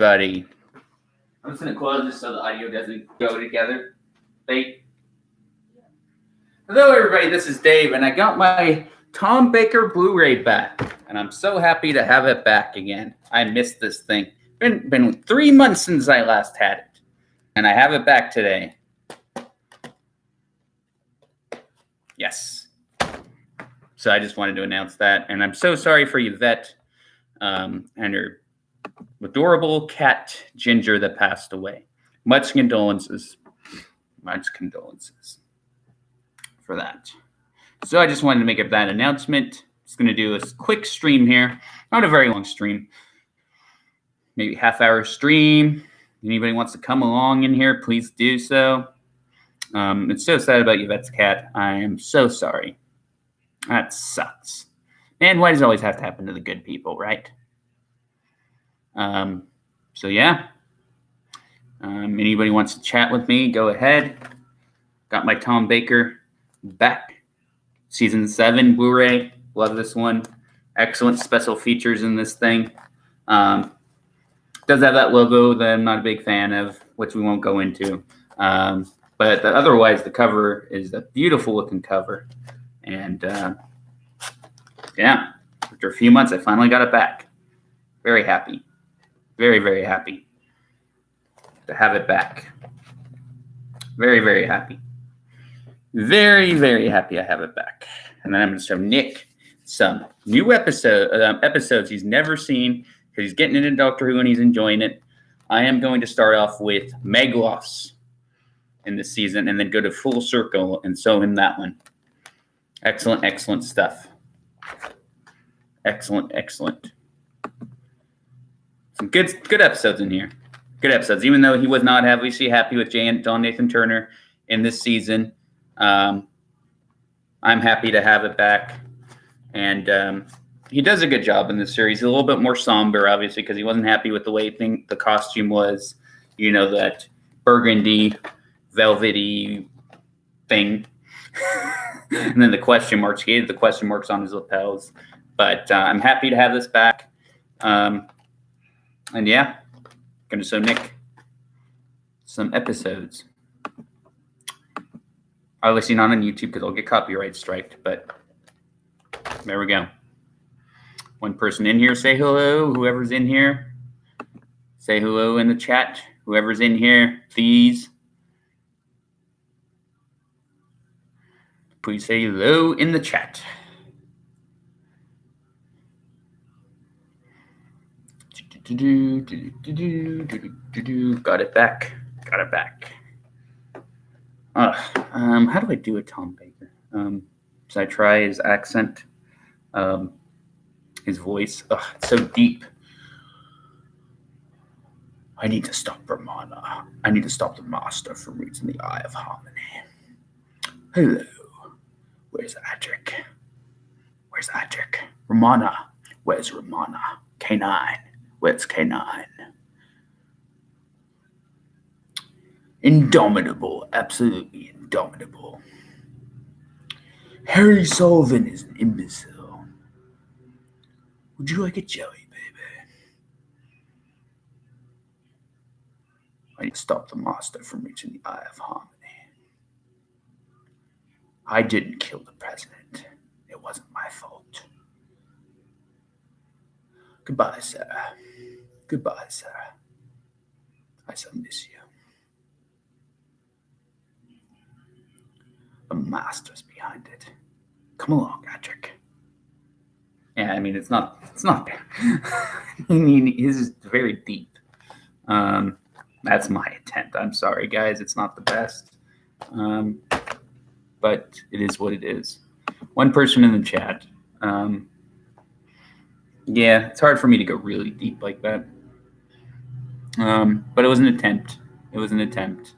buddy. I'm just going to close this so the audio doesn't go together. Hey. Hello, everybody. This is Dave, and I got my Tom Baker Blu-ray back, and I'm so happy to have it back again. I missed this thing. Been 3 months since I last had it, and I have it back today. Yes. So I just wanted to announce that, and I'm so sorry for Yvette and her adorable cat Ginger that passed away. Much condolences for that. So I just wanted to make that announcement. Just going to do a quick stream here, not a very long stream, maybe half-hour stream. Anybody wants to come along in here, please do so. It's so sad about Yvette's cat. I am so sorry. That sucks. Man, why does it always have to happen to the good people, right? So yeah. Anybody wants to chat with me, go ahead. Got my Tom Baker back. Season 7 Blu-ray. Love this one. Excellent special features in this thing. Does have that logo that I'm not a big fan of, which we won't go into. But otherwise, the cover is a beautiful looking cover. And yeah, after a few months, I finally got it back. Very happy. Very, very happy to have it back. Very, very happy. Very, very happy I have it back. And then I'm going to show Nick some new episodes he's never seen because he's getting into Doctor Who and he's enjoying it. I am going to start off with Meglos in this season and then go to Full Circle and show him that one. Excellent, excellent stuff. Excellent, excellent. Some good episodes in here. Good episodes, even though he was not obviously happy with John Nathan Turner in this season. I'm happy to have it back. And he does a good job in this series. He's a little bit more somber, obviously, because he wasn't happy with the way the costume was. You know, that burgundy, velvety thing. And then the question marks. He hated the question marks on his lapels. But I'm happy to have this back. And yeah, going to show Nick some episodes. Obviously not on YouTube because I'll get copyright striked, but there we go. One person in here, say hello. Whoever's in here, say hello in the chat. Whoever's in here, please say hello in the chat. Got it back. Got it back. How do I do a Tom Baker? So I try his accent, his voice. It's so deep. I need to stop Romana. I need to stop the master from reaching the Eye of Harmony. Hello. Where's Adric? Where's Adric? Romana. Where's Romana? K9. Where's K9? Indomitable. Absolutely indomitable. Harry Sullivan is an imbecile. Would you like a jelly, baby? I need to stop the master from reaching the Eye of Harmony. I didn't kill the president. It wasn't my fault. Goodbye, Sarah. Goodbye, Sarah. I shall miss you. The master's behind it. Come along, Patrick. Yeah, I mean, it's not there. I mean, it's very deep. That's my attempt. I'm sorry, guys. It's not the best. But it is what it is. One person in the chat. Yeah, it's hard for me to go really deep like that. But it was an attempt. It was an attempt.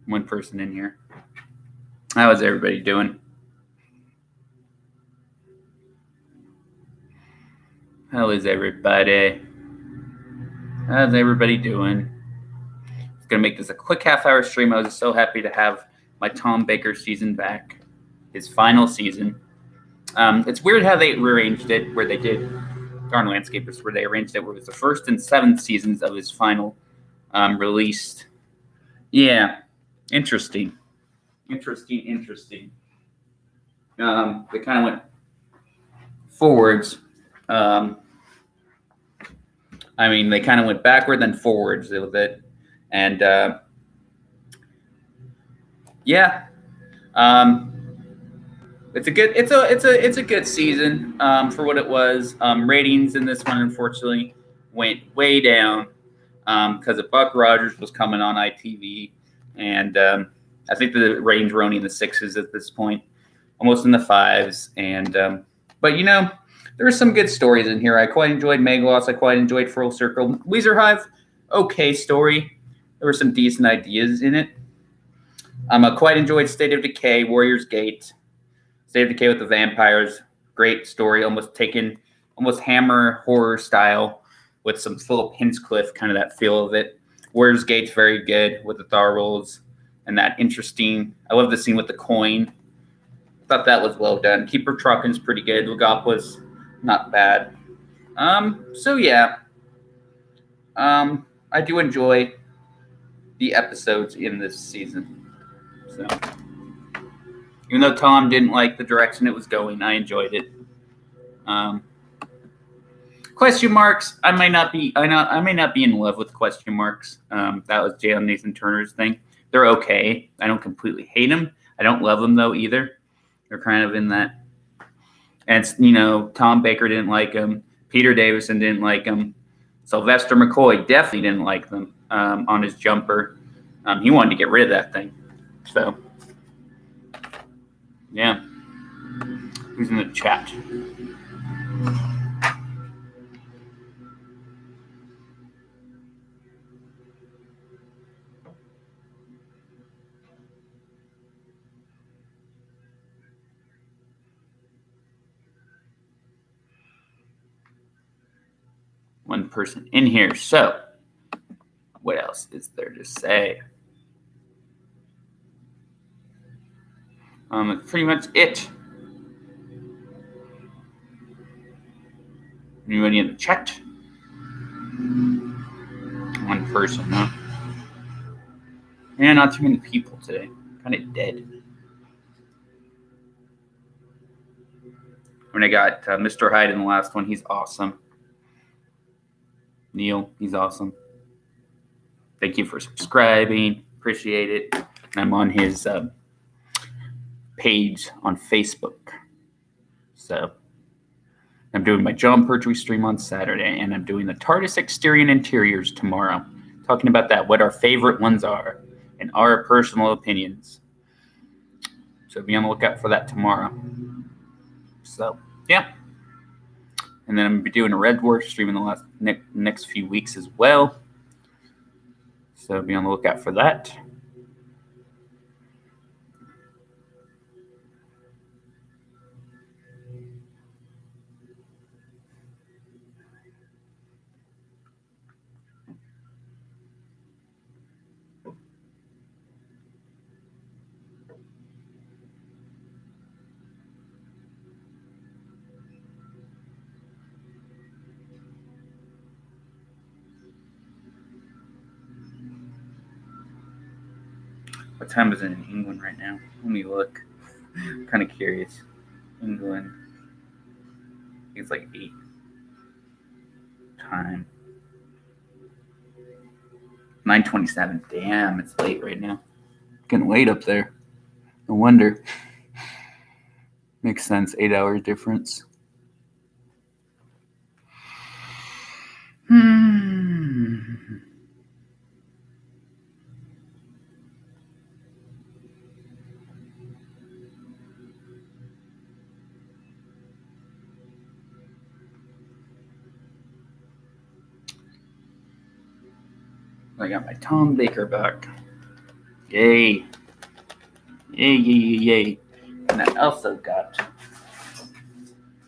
One person in here. How is everybody doing? How is everybody? How's everybody doing? I'm going to make this a quick half-hour stream. I was just so happy to have my Tom Baker season back. His final season. It's weird how they rearranged it, where they did Darn Landscapers, where they arranged it where it was the first and seventh seasons of his final released. Yeah, interesting. Interesting. They kind of went forwards. They kind of went backward then forwards a little bit, and yeah, it's a good season for what it was. Ratings in this one unfortunately went way down because of Buck Rogers was coming on ITV, and I think the ratings were only in the sixes at this point, almost in the fives. And but there were some good stories in here. I quite enjoyed Megaloss. I quite enjoyed Full Circle. Weezer Hive, okay story. There were some decent ideas in it. I quite enjoyed State of Decay, Warrior's Gate. State of Decay with the vampires, great story. Almost Hammer horror style with some Philip Hinchcliffe, kind of that feel of it. Warrior's Gate's very good with the Thar rolls and that interesting. I love the scene with the coin. Thought that was well done. Keeper Truckin's pretty good. Legopolis, not bad. So yeah. I do enjoy the episodes in this season. So even though Tom didn't like the direction it was going, I enjoyed it. Question marks. I may not be in love with question marks. That was J.L. Nathan Turner's thing. They're okay. I don't completely hate them. I don't love them though either. They're kind of in that. And Tom Baker didn't like them. Peter Davison didn't like them. Sylvester McCoy definitely didn't like them on his jumper. He wanted to get rid of that thing. So, yeah. Who's in the chat? One person in here. So, what else is there to say? That's pretty much it. Anybody in the chat? One person, huh? Yeah, not too many people today. Kind of dead. When I got Mr. Hyde in the last one, he's awesome. Neil, he's awesome. Thank you for subscribing. Appreciate it. And I'm on his page on Facebook. So I'm doing my John Pertwee stream on Saturday, and I'm doing the TARDIS exterior and interiors tomorrow. Talking about that, what our favorite ones are, and our personal opinions. So be on the lookout for that tomorrow. So, yeah. And then I'm going to be doing a Red Dwarf stream in the next few weeks as well. So be on the lookout for that. What time is it in England right now? Let me look. I'm kind of curious. England. I think it's like 8 time. 9:27. Damn, it's late right now. Getting late up there. No wonder. Makes sense. 8 hour difference. I got my Tom Baker back. Yay. Yay. And I also got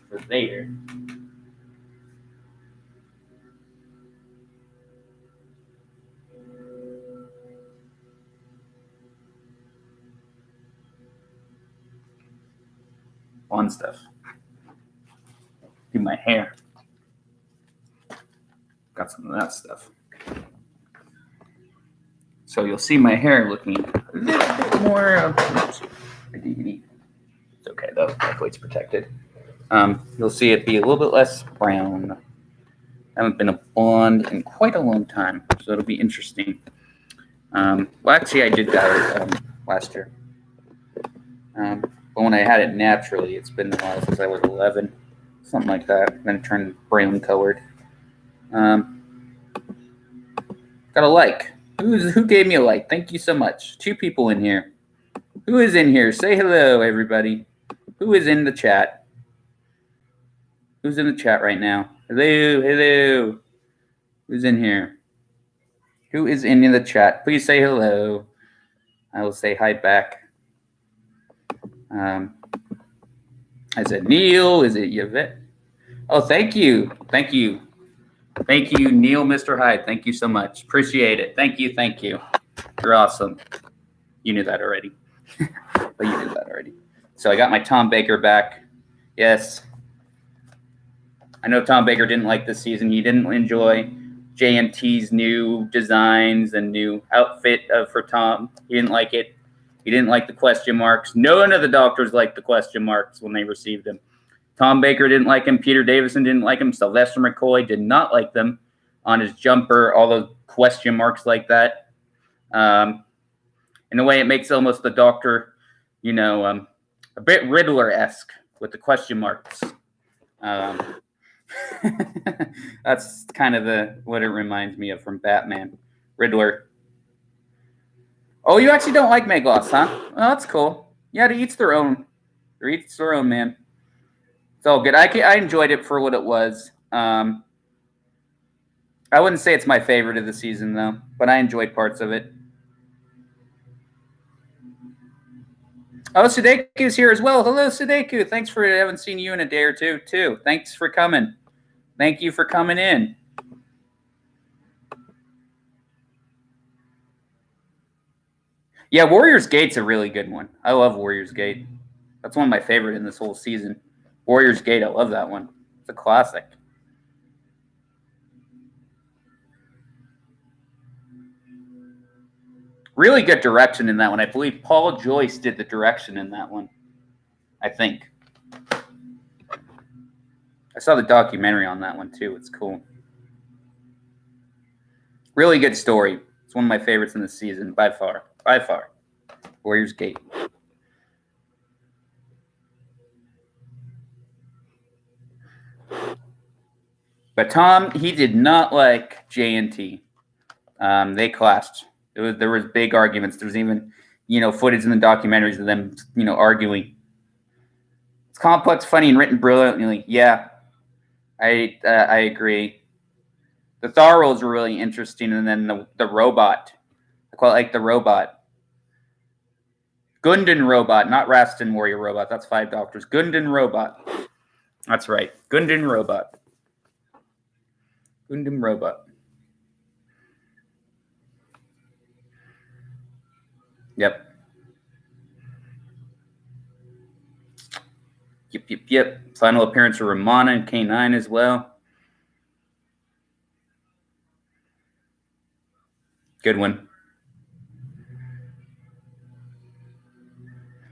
for Vader. Fun stuff. do my hair. Got some of that stuff. So you'll see my hair looking a little bit more. Oops, it's okay though. Hopefully it's protected. You'll see it be a little bit less brown. I haven't been a blonde in quite a long time, so it'll be interesting. Well, actually, I did that last year. But when I had it naturally, it's been a while since I was 11, something like that. Then it turned brown colored. Got a like. Who gave me a like? Thank you so much. 2 people in here. Who is in here? Say hello, everybody. Who is in the chat? Who's in the chat right now? Hello. Who's in here? Who is in the chat? Please say hello. I will say hi back. Is it Neil? Is it Yvette? Oh, thank you. Thank you, Neil, Mr. Hyde. Thank you so much. Appreciate it. Thank you. You're awesome. You knew that already. But you knew that already. So I got my Tom Baker back. Yes. I know Tom Baker didn't like this season. He didn't enjoy JNT's new designs and new outfit for Tom. He didn't like it. He didn't like the question marks. None of the doctors liked the question marks when they received them. Tom Baker didn't like him. Peter Davison didn't like him. Sylvester McCoy did not like them on his jumper, all those question marks like that. In a way, it makes almost the doctor, a bit Riddler-esque with the question marks. That's kind of what it reminds me of from Batman. Riddler. Oh, you actually don't like Megloss, huh? Well, that's cool. Yeah, to each their own. To each their own, man. It's all good. I enjoyed it for what it was. I wouldn't say it's my favorite of the season, though, but I enjoyed parts of it. Oh, Sudeku's here as well. Hello, Sudeku. Thanks for I haven't seen you in a day or two, too. Thanks for coming. Thank you for coming in. Yeah, Warriors Gate's a really good one. I love Warriors Gate. That's one of my favorite in this whole season. Warriors Gate, I love that one. It's a classic. Really good direction in that one. I believe Paul Joyce did the direction in that one. I think. I saw the documentary on that one, too. It's cool. Really good story. It's one of my favorites in the season, by far. By far. Warriors Gate. But Tom, he did not like JNT. They clashed. There was big arguments. There was even, footage in the documentaries of them, arguing. It's complex, funny, and written brilliantly. Yeah, I agree. The Thar roles were really interesting, and then the robot. I quite like the robot. Gundam Robot, not Rastin Warrior Robot. That's 5 Doctors. Gundam Robot. That's right. Gundam Robot. Gundam Robot. Yep. Yep. Final appearance of Romana and K9 as well. Good one.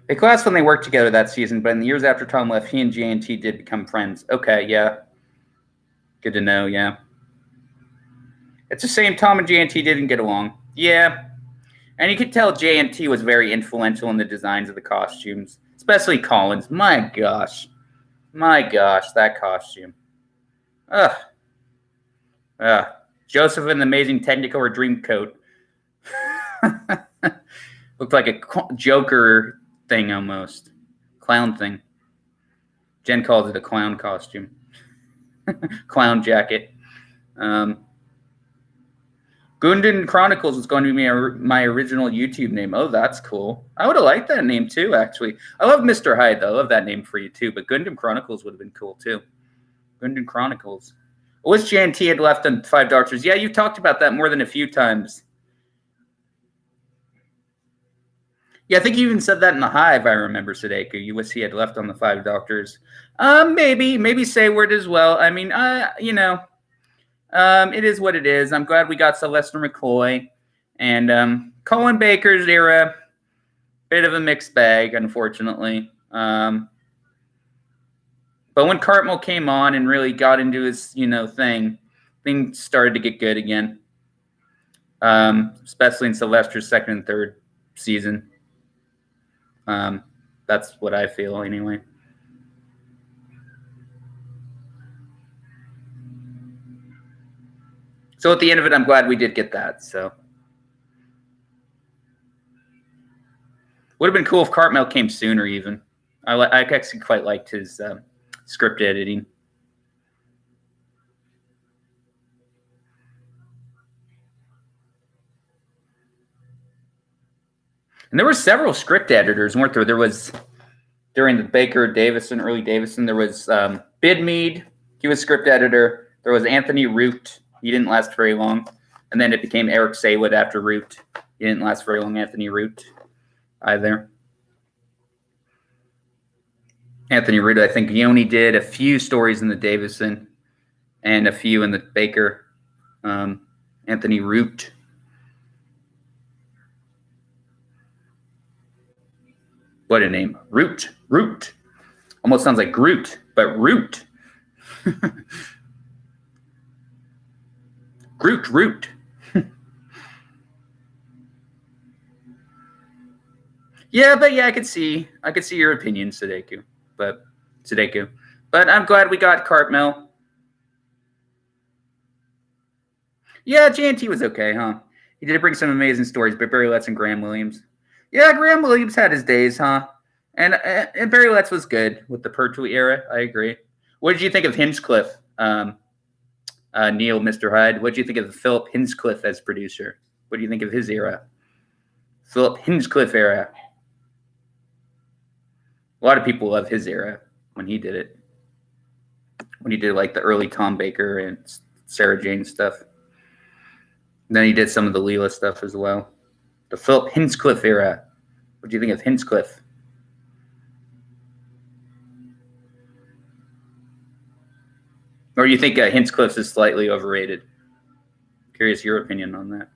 They clashed when they worked together that season, but in the years after Tom left, he and JNT did become friends. Okay, yeah. Good to know, yeah. It's a shame Tom and JNT didn't get along. Yeah. And you could tell JNT was very influential in the designs of the costumes, especially Collins. My gosh, that costume. Ugh. Joseph and the Amazing Technicolor Dream Coat. Looked like a Joker thing almost. Clown thing. Jen calls it a clown costume. Clown jacket. Gundam Chronicles is going to be my original YouTube name. Oh, that's cool. I would have liked that name too, actually. I love Mr. Hyde, though. I love that name for you too. But Gundam Chronicles would have been cool too. Gundam Chronicles. I wish JNT had left on 5 Doctors. Yeah, you've talked about that more than a few times. Yeah, I think you even said that in the Hive. I remember Sadeko. You wish he had left on the Five Doctors. Maybe Sayward as well. I mean, it is what it is. I'm glad we got Sylvester McCoy, and Colin Baker's era, bit of a mixed bag, unfortunately. But when Cartmel came on and really got into his, thing, things started to get good again. Especially in Sylvester's second and third season. That's what I feel anyway. So at the end of it, I'm glad we did get that. So would have been cool if Cartmel came sooner. Even I actually quite liked his script editing. And there were several script editors, weren't there? There was during the Baker Davison, early Davison. There was Bidmead. He was script editor. There was Anthony Root. He didn't last very long. And then it became Eric Saywood after Root. He didn't last very long, Anthony Root, either. Anthony Root, I think he only did a few stories in the Davison and a few in the Baker. Anthony Root. What a name. Root. Almost sounds like Groot, but Root. Groot. Yeah, I could see your opinion, Sadeko. But I'm glad we got Cartmel. Yeah, JNT was okay, huh? He did bring some amazing stories, but Barry Letts and Graham Williams. Yeah, Graham Williams had his days, huh? And Barry Letts was good with the Pertwee era. I agree. What did you think of Hinchcliffe, Neil, Mr. Hyde? What did you think of Philip Hinchcliffe as producer? What do you think of his era? Philip Hinchcliffe era. A lot of people love his era when he did it. When he did like the early Tom Baker and Sarah Jane stuff. And then he did some of the Leela stuff as well. The Philip Hinchcliffe era. What do you think of Hinchcliffe? Or do you think Hinchcliffe is slightly overrated? Curious your opinion on that.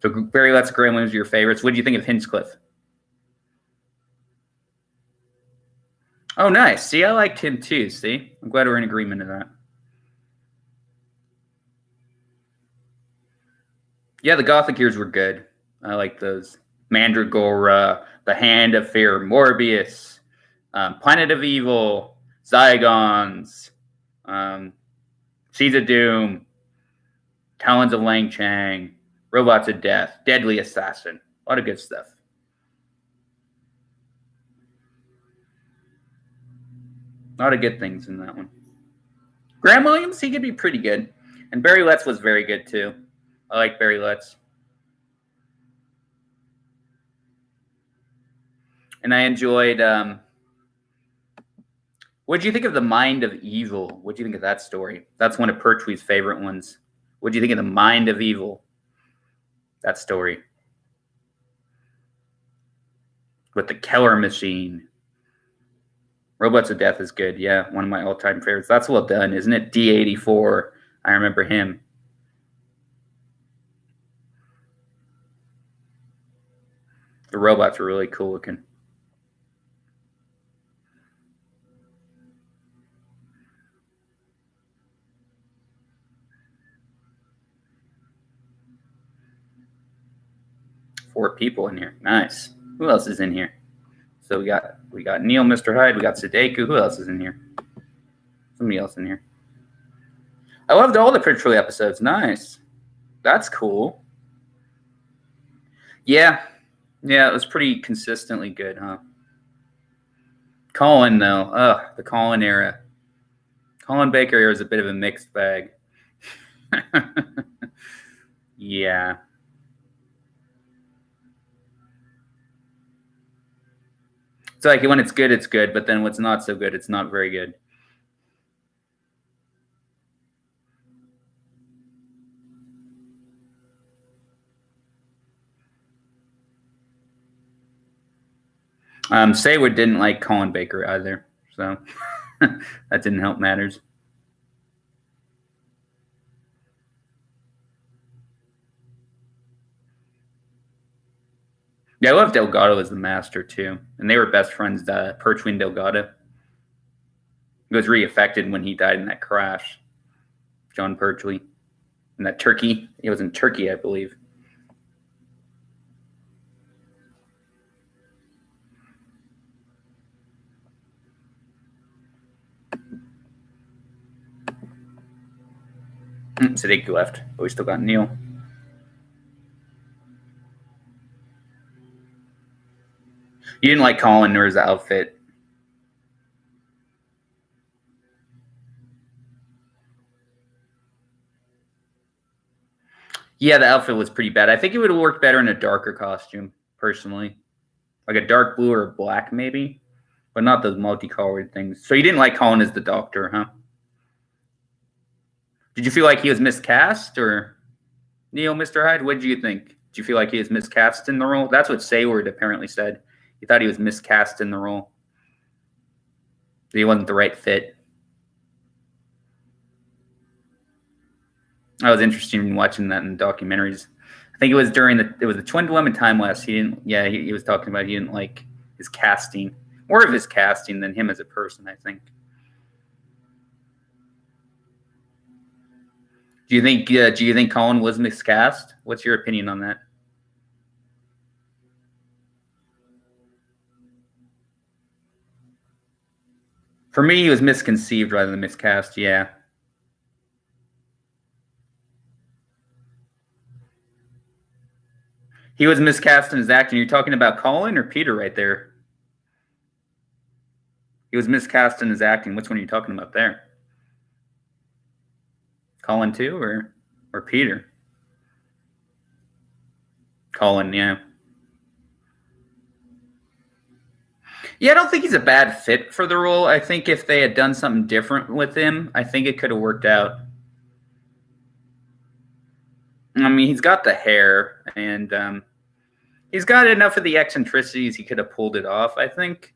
So Barry Letts, Graham Williams are your favorites. What do you think of Hinchcliffe? Oh, nice. See, I liked him too. See, I'm glad we're in agreement on that. Yeah, the Gothic years were good. I like those. Mandragora, The Hand of Fear, Morbius, Planet of Evil, Zygons, Seeds of Doom, Talons of Lang Chang, Robots of Death, Deadly Assassin. A lot of good stuff. A lot of good things in that one. Graham Williams, he could be pretty good. And Barry Letts was very good too. I like Barry Letts. And I enjoyed what do you think of The Mind of Evil? What do you think of that story? That's one of Pertwee's favorite ones. What do you think of The Mind of Evil? That story. With the Keller machine. Robots of Death is good. Yeah, one of my all-time favorites. That's well done, isn't it? D84. I remember him. The robots are really cool looking. Four people in here. Nice. Who else is in here? So we got Neil, Mr. Hyde. We got Sadeko. Who else is in here? Somebody else in here. I loved all the Pertwee episodes. Nice. That's cool. Yeah, it was pretty consistently good, huh? Colin, though. The Colin era. Colin Baker era is a bit of a mixed bag. Yeah. It's like when it's good, but then what's not so good, it's not very good. Saywood didn't like Colin Baker either, so that didn't help matters. Yeah, I love Delgado as the master too, and they were best friends. Pertwee and Delgado. He was really affected when he died in that crash. John Pertwee, in that Turkey. It was in Turkey, I believe. Sadiki left, but we still got Neil. You didn't like Colin nor his outfit. Yeah, the outfit was pretty bad. I think it would have worked better in a darker costume, personally. Like a dark blue or black, maybe. But not those multicolored things. So you didn't like Colin as the Doctor, huh? Did you feel like he was miscast, or Neil, Mr. Hyde? What did you think? Did you feel like he was miscast in the role? That's what Sayward apparently said. He thought he was miscast in the role. That he wasn't the right fit. I was interested in watching that in the documentaries. I think it was during the Twin Dilemma time lapse. He was talking about he didn't like his casting, more of his casting than him as a person, I think. Do you think Colin was miscast? What's your opinion on that? For me, he was misconceived rather than miscast. Yeah. He was miscast in his acting. You're talking about Colin or Peter right there? He was miscast in his acting. Which one are you talking about there? Colin too, or Peter? Colin, yeah. Yeah, I don't think he's a bad fit for the role. I think if they had done something different with him, I think it could have worked out. I mean, he's got the hair, and he's got enough of the eccentricities. He could have pulled it off, I think.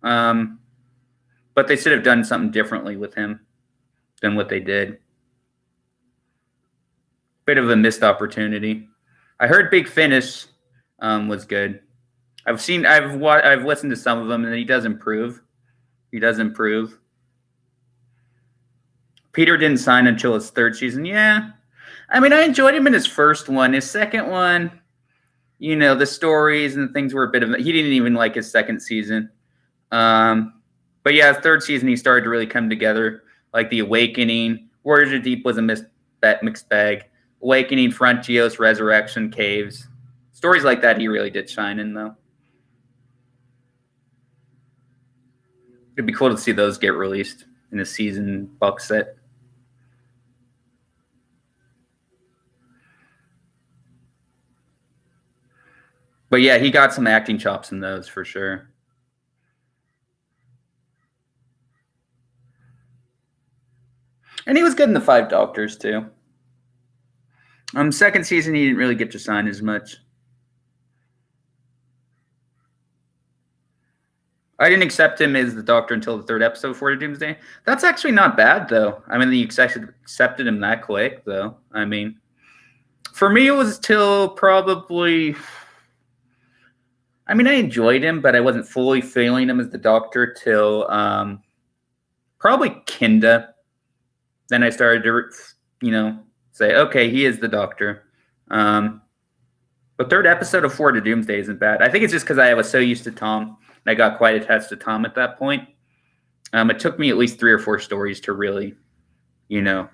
But they should have done something differently with him than what they did. Bit of a missed opportunity. I heard Big Finish was good. I've listened to some of them, and he does improve. Peter didn't sign until his third season. Yeah, I mean, I enjoyed him in his first one. His second one, the stories and things were a bit of. He didn't even like his second season. But yeah, his third season he started to really come together. Like The Awakening, Warriors of Deep was a mixed bag. Awakening, Frontios, Resurrection, Caves, stories like that he really did shine in though. It'd be cool to see those get released in a season box set. But yeah, he got some acting chops in those for sure. And he was good in the Five Doctors too. Second season he didn't really get to shine as much. I didn't accept him as the Doctor until the third episode for Doomsday. That's actually not bad though. I mean, you accepted him that quick though. I mean, for me it was till probably. I mean, I enjoyed him, but I wasn't fully feeling him as the Doctor till probably Kinda. Then I started to, say, okay, he is the Doctor. But third episode of Forward to Doomsday isn't bad. I think it's just because I was so used to Tom, and I got quite attached to Tom at that point. It took me at least 3 or 4 stories to really,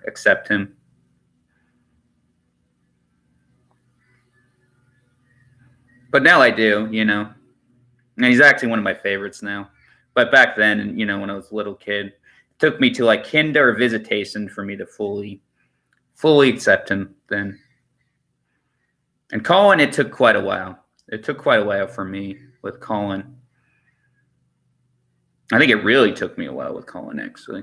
accept him. But now I do, and he's actually one of my favorites now. But back then, when I was a little kid, it took me to like Kinda or Visitation for me to fully accept him then. And Colin, it took quite a while. It took quite a while for me with Colin. I think it really took me a while with Colin, actually.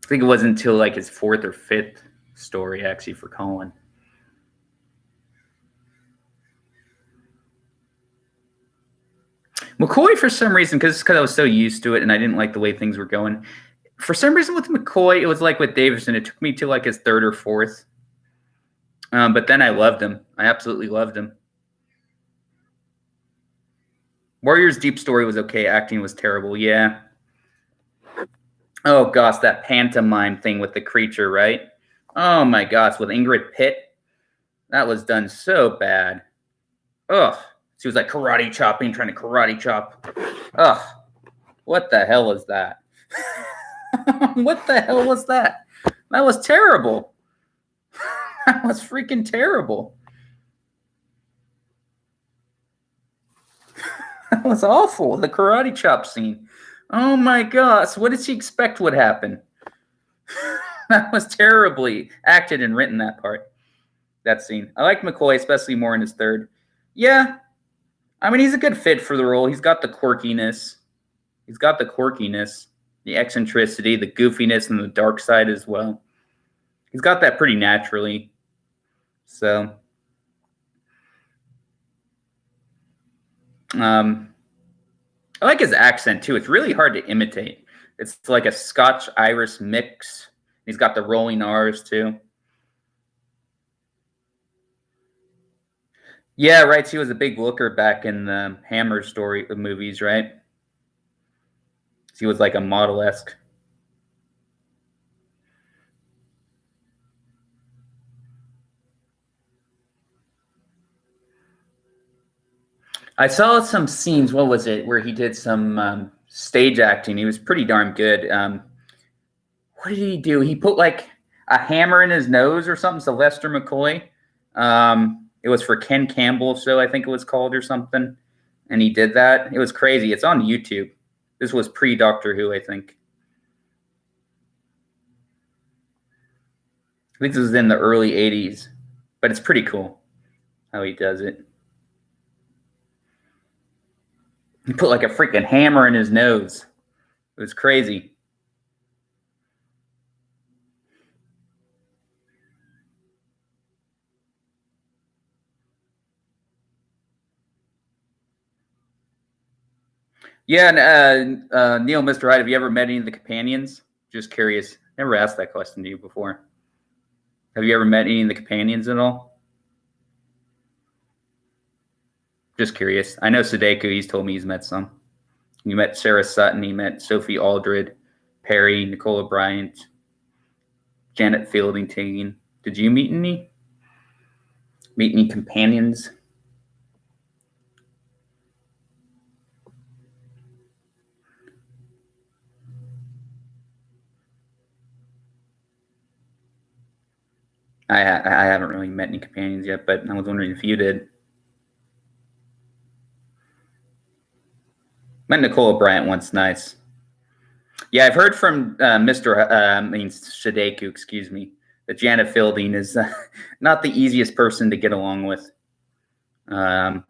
I think it wasn't until like his 4th or 5th story, actually, for Colin. McCoy, for some reason, because I was so used to it and I didn't like the way things were going. For some reason with McCoy, it was like with Davison. It took me to like his third or fourth. But then I loved him. I absolutely loved him. Warrior's Deep Story was okay. Acting was terrible. Yeah. Oh, gosh, that pantomime thing with the creature, right? Oh, my gosh, with Ingrid Pitt. That was done so bad. Ugh. She was like karate chopping, trying to karate chop. Ugh. What the hell is that? What the hell was that? That was terrible. That was freaking terrible. That was awful. The karate chop scene. Oh my gosh. What did she expect would happen? That was terribly acted and written, that part. That scene. I like McCoy, especially more in his third. Yeah. I mean, he's a good fit for the role. He's got the quirkiness. The eccentricity, the goofiness, and the dark side as well. He's got that pretty naturally. So, I like his accent too. It's really hard to imitate. It's like a Scotch-Irish mix. He's got the rolling R's too. Yeah, right. She was a big looker back in the Hammer story movies, right? She was like a model-esque. I saw some scenes. What was it? Where he did some stage acting. He was pretty darn good. What did he do? He put like a hammer in his nose or something. Sylvester McCoy. It was for Ken Campbell's show, I think it was called, or something. And he did that. It was crazy. It's on YouTube. This was pre-Doctor Who, I think. I think this was in the early 80s. But it's pretty cool how he does it. He put like a freaking hammer in his nose. It was crazy. Yeah, and Neil, Mr. Hyde, have you ever met any of the companions? Just curious. Never asked that question to you before. Have you ever met any of the companions at all? Just curious. I know Sudeku, he's told me he's met some. He met Sarah Sutton, he met Sophie Aldred, Perry, Nicola Bryant, Janet Fielding Teagan. Did you meet any? Meet any companions? I haven't really met any companions yet, but I was wondering if you did. Met Nicola Bryant once, nice. Yeah, I've heard from Sudeku, excuse me, that Janet Fielding is not the easiest person to get along with. And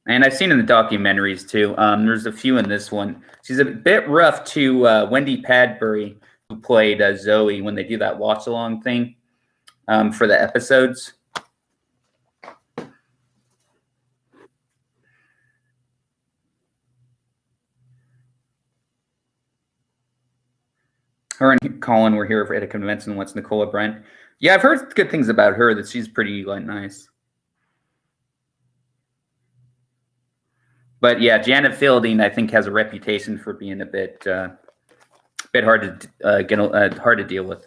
I've seen in the documentaries too. There's a few in this one. She's a bit rough to Wendy Padbury, who played Zoe when they do that watch along thing for the episodes. Her and Colin were here at a convention once. Nicola Bryant. Yeah, I've heard good things about her. That she's pretty like nice. But yeah, Janet Fielding, I think, has a reputation for being a bit hard to hard to deal with.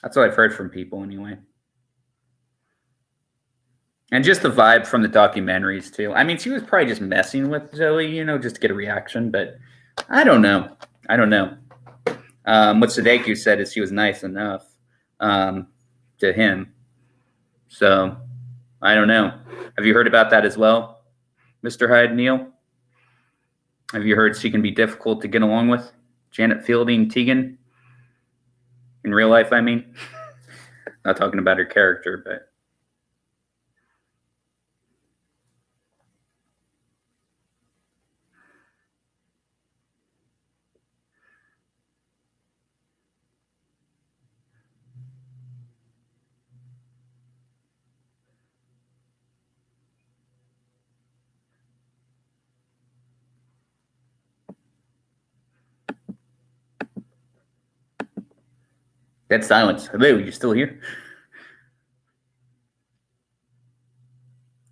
That's what I've heard from people, anyway. And just the vibe from the documentaries too. I mean, she was probably just messing with Zoe, just to get a reaction. But I don't know. What Sudeku said is she was nice enough to him. So I don't know. Have you heard about that as well, Mr. Hyde, Neil? Have you heard she can be difficult to get along with? Janet Fielding Teagan? In real life, I mean. Not talking about her character, but. Dead silence. Hello, you still here?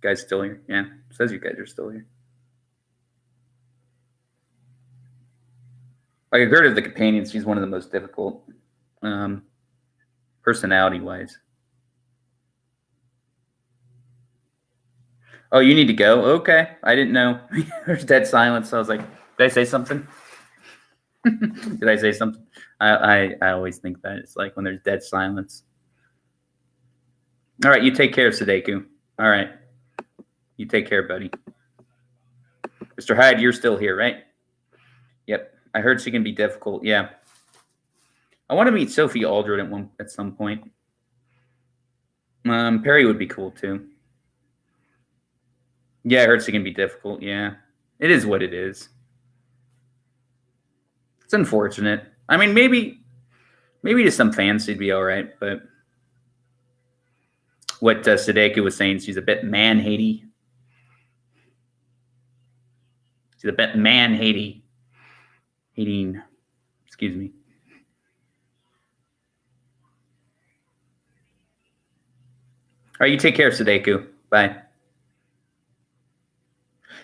Guys still here? Yeah, it says you guys are still here. Like, I heard of the companion, she's one of the most difficult, personality-wise. Oh, you need to go? Okay. I didn't know. There's dead silence. So I was like, did I say something? Did I say something? I always think that. It's like when there's dead silence. All right, you take care, Sudeku. All right. You take care, buddy. Mr. Hyde, you're still here, right? Yep. I heard she can be difficult. Yeah. I want to meet Sophie Aldred at some point. Perry would be cool too. Yeah, I heard she can be difficult. Yeah. It is what it is. It's unfortunate. I mean, maybe to some fans she'd be all right, but what Sudeku was saying, she's a bit man-hatey. She's a bit man-hating. Excuse me. All right, you take care, Sudeku. Bye.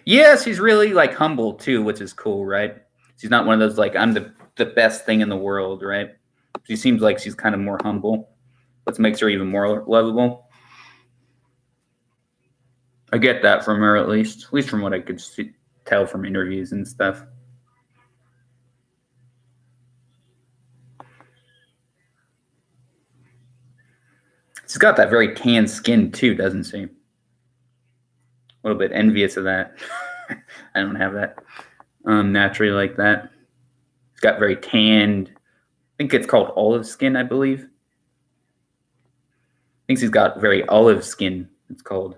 Yeah, she's really like humble too, which is cool, right? She's not one of those like I'm the best thing in the world, right? She seems like she's kind of more humble, which makes her even more lovable. I get that from her, at least from what I could tell from interviews and stuff. She's got that very tan skin too, doesn't she? A little bit envious of that. I don't have that naturally like that. She's got very tanned. I think it's called olive skin, I believe. I think she's got very olive skin. It's called.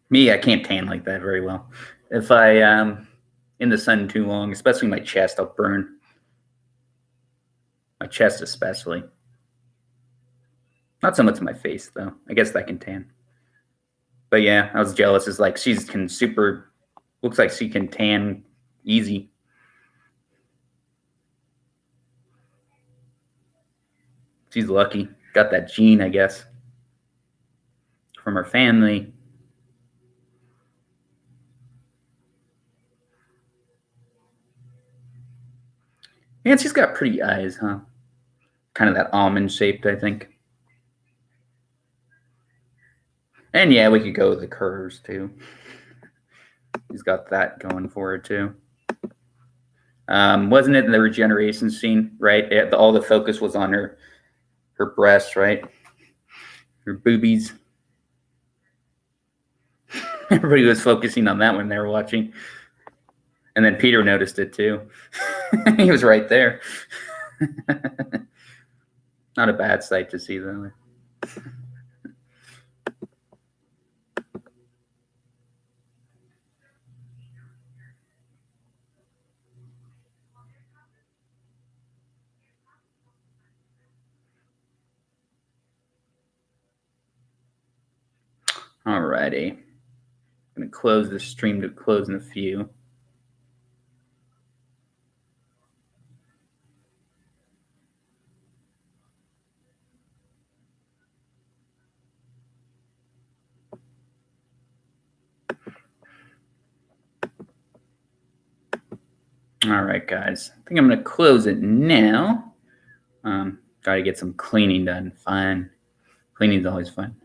Me, I can't tan like that very well. If I in the sun too long, especially my chest, I'll burn. My chest especially. Not so much my face though. I guess that can tan. But yeah, I was jealous. It's like looks like she can tan easy. She's lucky. Got that gene, I guess, from her family. And she's got pretty eyes, huh? Kind of that almond shaped, I think. And yeah, we could go with the curves too. She's got that going for her too. Wasn't it in the regeneration scene, right? All the focus was on her breasts, right? Her boobies. Everybody was focusing on that when they were watching. And then Peter noticed it too. He was right there. Not a bad sight to see, though. Alrighty. I'm going to close the stream to close in a few. All right, guys. I think I'm going to close it now. Got to get some cleaning done. Fine. Cleaning's always fun.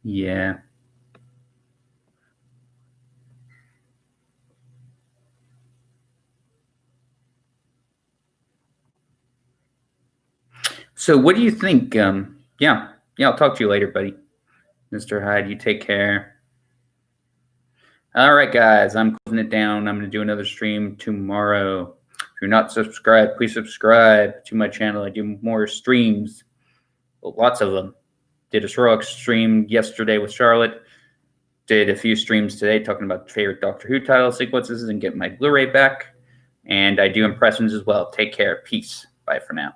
Yeah. So what do you think? Yeah, I'll talk to you later, buddy. Mr. Hyde, you take care. All right, guys, I'm closing it down. I'm going to do another stream tomorrow. If you're not subscribed, please subscribe to my channel. I do more streams, lots of them. Did a Sherlock stream yesterday with Charlotte. Did a few streams today talking about favorite Doctor Who title sequences and get my Blu-ray back. And I do impressions as well. Take care. Peace. Bye for now.